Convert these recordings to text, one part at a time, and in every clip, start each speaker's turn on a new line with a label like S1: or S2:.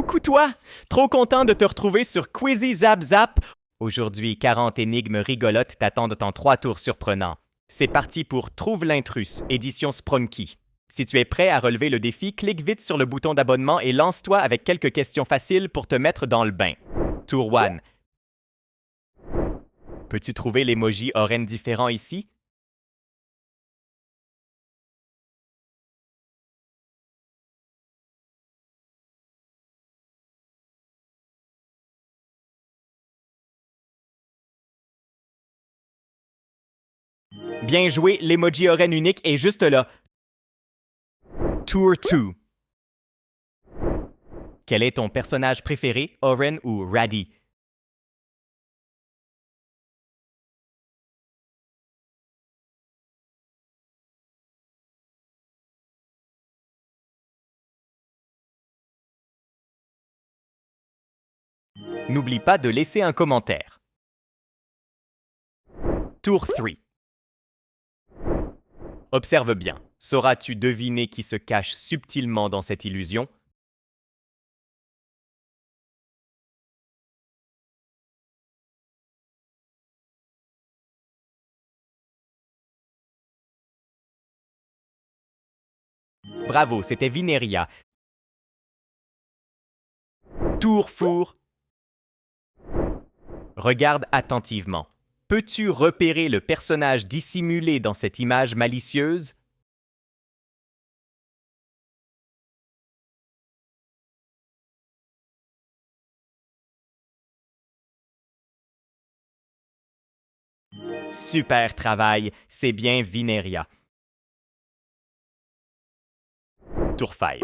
S1: Coucou toi! Trop content de te retrouver sur Quizy Zap Zap. Aujourd'hui, 40 énigmes rigolotes t'attendent en 3 tours surprenants. C'est parti pour Trouve l'intrus, édition Sprunky. Si tu es prêt à relever le défi, clique vite sur le bouton d'abonnement et lance-toi avec quelques questions faciles pour te mettre dans le bain. Tour 1. Peux-tu trouver l'emoji oren différent ici? Bien joué, l'emoji oren unique est juste là. Tour 2. Quel est ton personnage préféré, Oren ou Raddy? N'oublie pas de laisser un commentaire. Tour 3. Observe bien. Sauras-tu deviner qui se cache subtilement dans cette illusion? Bravo, c'était Vineria. Tour four. Regarde attentivement. Peux-tu repérer le personnage dissimulé dans cette image malicieuse? Super travail, c'est bien Vineria. Tour 5.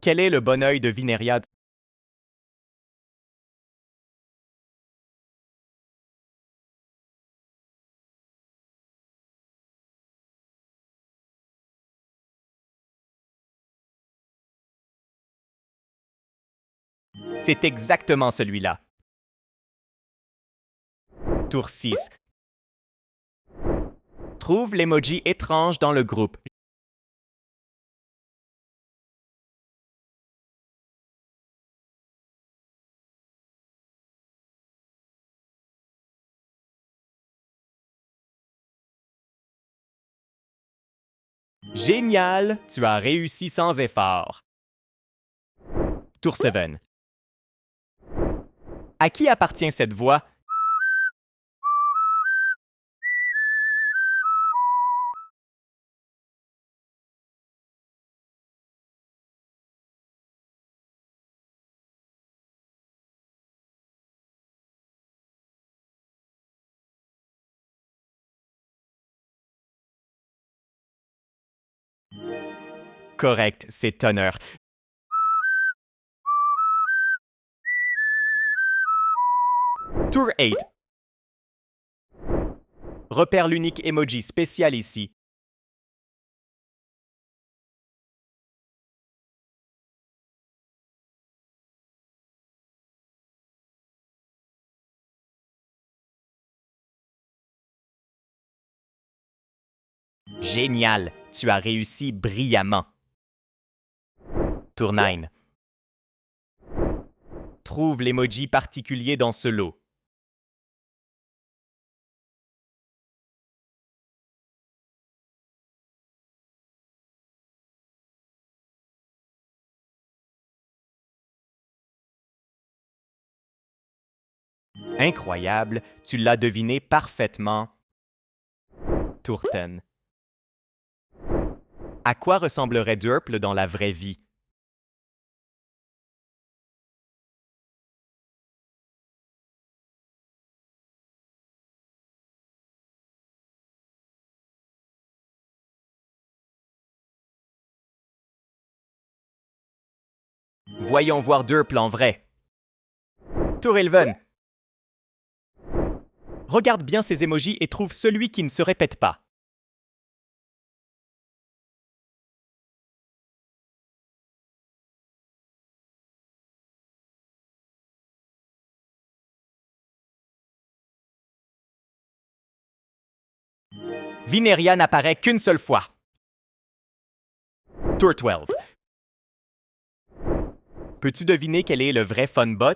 S1: Quel est le bon œil de Vineria? C'est exactement celui-là. Tour 6. Trouve l'emoji étrange dans le groupe. Génial, tu as réussi sans effort. Tour 7. À qui appartient cette voix? Correct, c'est Tonnerre. Tour 8. Repère l'unique emoji spécial ici. Génial, tu as réussi brillamment. Tour 9. Trouve l'emoji particulier dans ce lot. Incroyable, tu l'as deviné parfaitement. Tour 10. À quoi ressemblerait Durple dans la vraie vie? Voyons voir Durple en vrai. Tour 11. Regarde bien ces emojis et trouve celui qui ne se répète pas. Vineria n'apparaît qu'une seule fois. Tour 12. Peux-tu deviner quel est le vrai Funbot?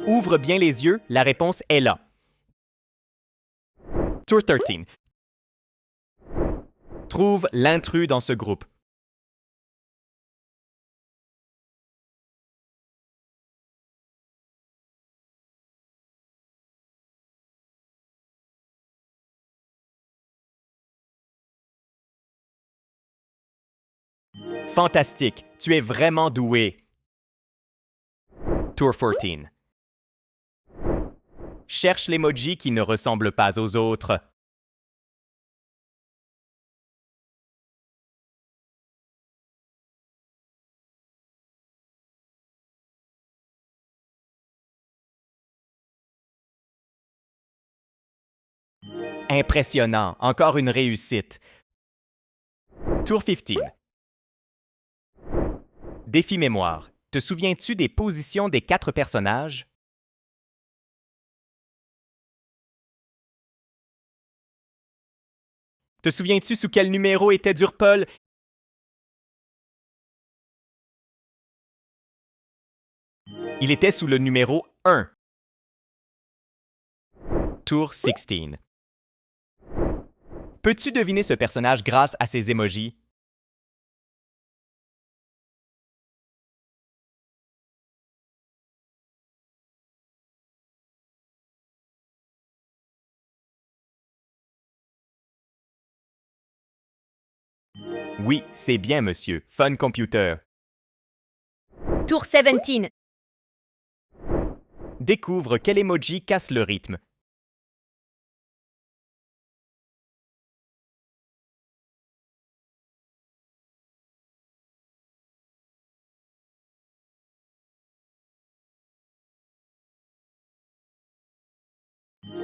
S1: Ouvre bien les yeux, la réponse est là. Tour 13. Trouve l'intrus dans ce groupe. Fantastique, tu es vraiment doué. Tour 14. Cherche l'emoji qui ne ressemble pas aux autres. Impressionnant, encore une réussite. Tour 15. Défi mémoire. Te souviens-tu des positions des 4 personnages? Te souviens-tu sous quel numéro était Durpol? Il était sous le numéro 1. Tour 16. Peux-tu deviner ce personnage grâce à ses émojis? Oui, c'est bien, monsieur. Fun Computer.
S2: Tour 17.
S1: Découvre quel emoji casse le rythme.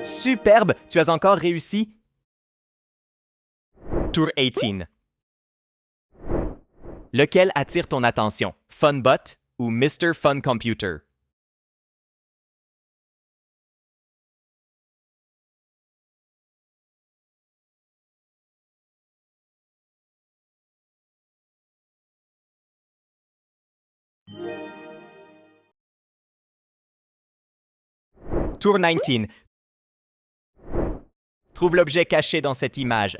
S1: Superbe, tu as encore réussi. Tour 18. Lequel attire ton attention, Funbot ou Mr. Fun Computer? Tour 19. Trouve l'objet caché dans cette image.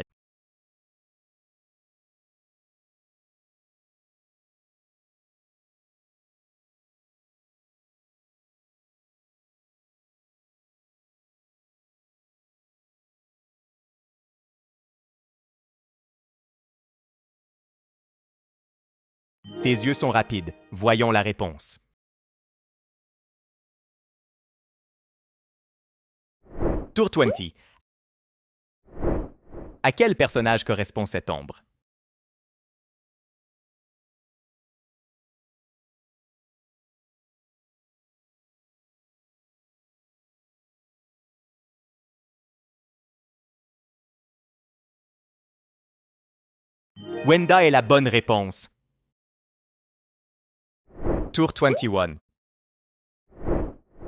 S1: Tes yeux sont rapides. Voyons la réponse. Tour 20. À quel personnage correspond cette ombre? Wenda est la bonne réponse. Tour 21.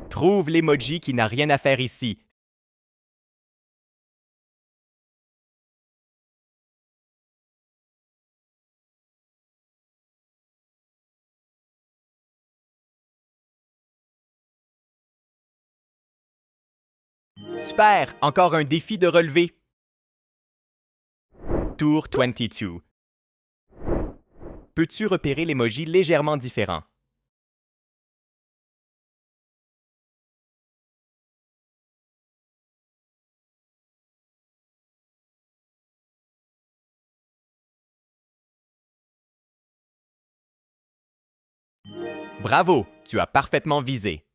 S1: Trouve l'emoji qui n'a rien à faire ici. Super! Encore un défi de relever. Tour 22. Peux-tu repérer l'emoji légèrement différent? Bravo! Tu as parfaitement visé.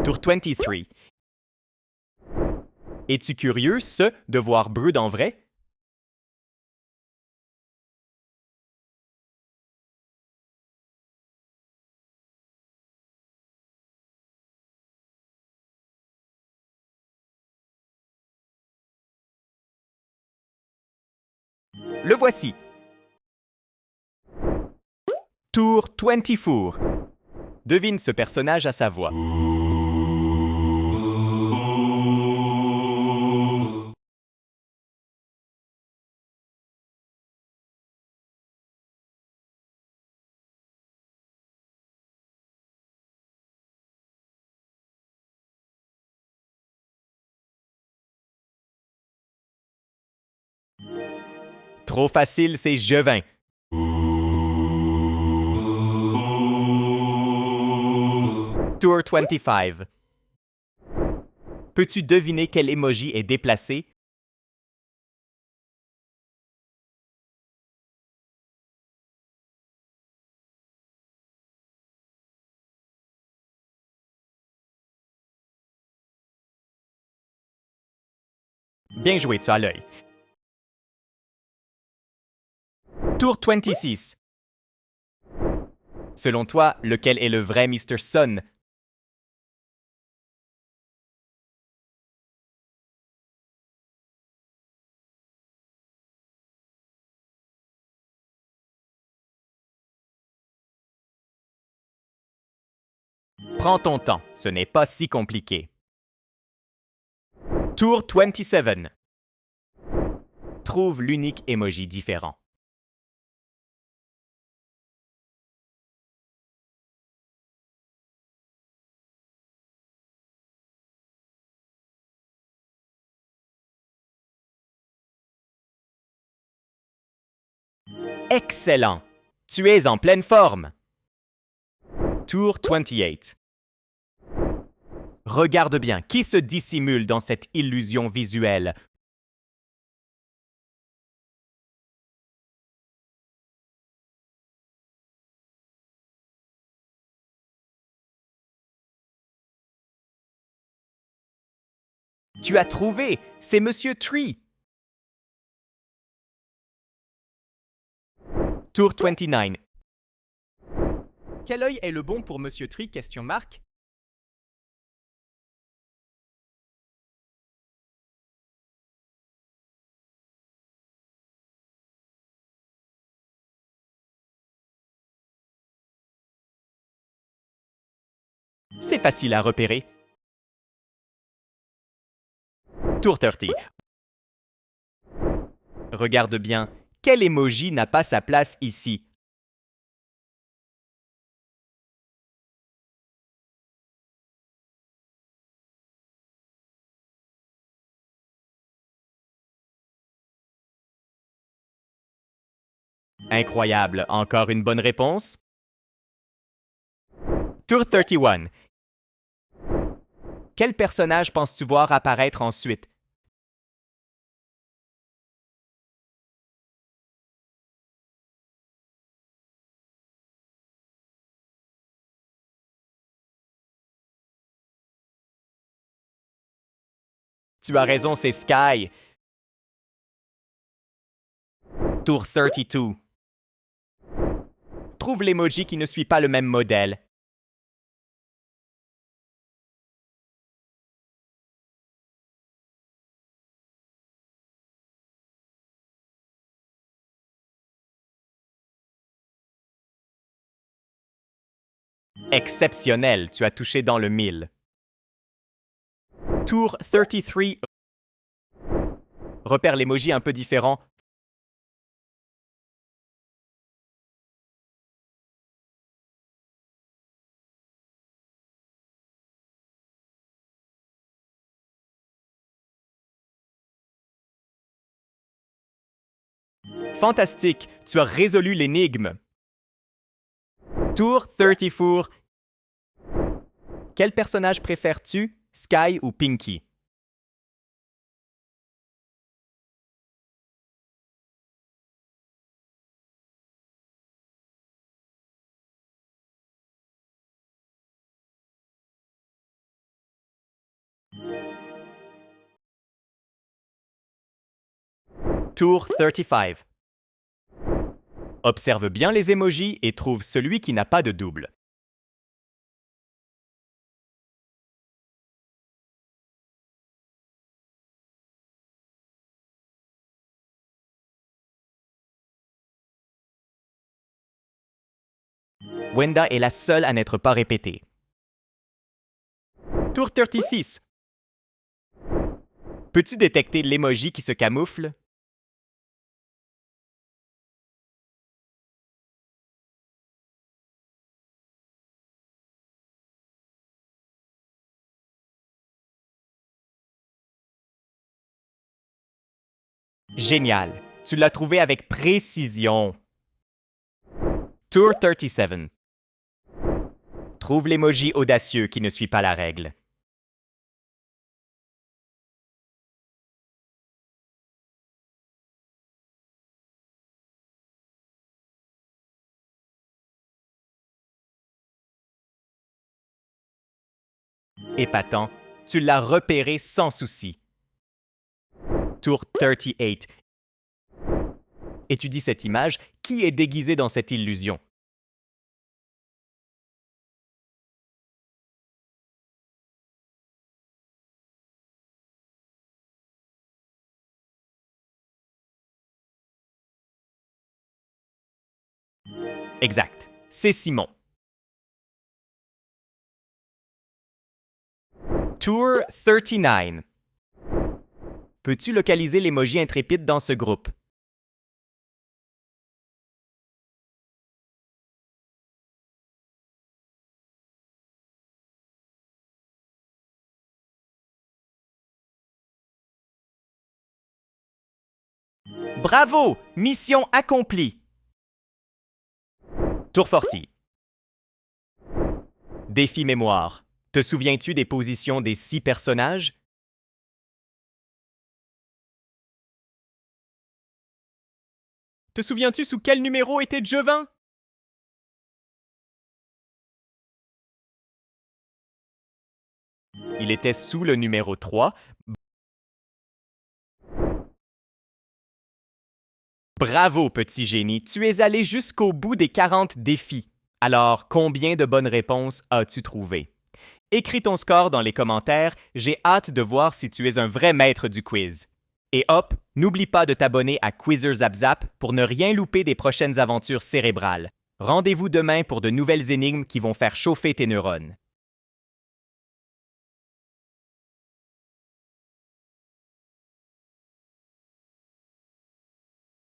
S1: Tour 23. Es-tu curieux, de voir Brud en vrai? Le voici. Tour 24. Devine ce personnage à sa voix. Trop facile, c'est Jevin. Tour 25. Peux-tu deviner quel emoji est déplacé? Bien joué, tu as l'œil. Tour 26. Selon toi, lequel est le vrai Mr. Sun? Prends ton temps, ce n'est pas si compliqué. Tour 27. Trouve l'unique emoji différent. Excellent! Tu es en pleine forme. Tour 28. Regarde bien, qui se dissimule dans cette illusion visuelle? Tu as trouvé, c'est Monsieur Tree. Tour 29. Quel œil est le bon pour Monsieur Tree? Question marque. C'est facile à repérer. Tour 30. Regarde bien, quel emoji n'a pas sa place ici? Incroyable, encore une bonne réponse? Tour 31. Quel personnage penses-tu voir apparaître ensuite? Tu as raison, c'est Sky. Tour 32. Trouve l'emoji qui ne suit pas le même modèle. Exceptionnel, tu as touché dans le mille. Tour 33. Repère l'emoji un peu différent. Fantastique, tu as résolu l'énigme. Tour 34. Quel personnage préfères-tu, Sky ou Pinky? Tour 35. Observe bien les emojis et trouve celui qui n'a pas de double. Wenda est la seule à n'être pas répétée. Tour 36. Peux-tu détecter l'émoji qui se camoufle? Génial! Tu l'as trouvé avec précision. Tour 37. Trouve l'émoji audacieux qui ne suit pas la règle. Épatant, tu l'as repéré sans souci. Tour 38. Étudie cette image. Qui est déguisé dans cette illusion? Exact. C'est Simon. Tour 39. Peux-tu localiser l'émoji intrépide dans ce groupe? Bravo! Mission accomplie! Tour 40. Défi mémoire. Te souviens-tu des positions des 6 personnages? Te souviens-tu sous quel numéro était Jevin? Il était sous le numéro 3. Bravo, petit génie, tu es allé jusqu'au bout des 40 défis. Alors, combien de bonnes réponses as-tu trouvé? Écris ton score dans les commentaires, j'ai hâte de voir si tu es un vrai maître du quiz. Et hop, n'oublie pas de t'abonner à Quizzer Zap Zap pour ne rien louper des prochaines aventures cérébrales. Rendez-vous demain pour de nouvelles énigmes qui vont faire chauffer tes neurones.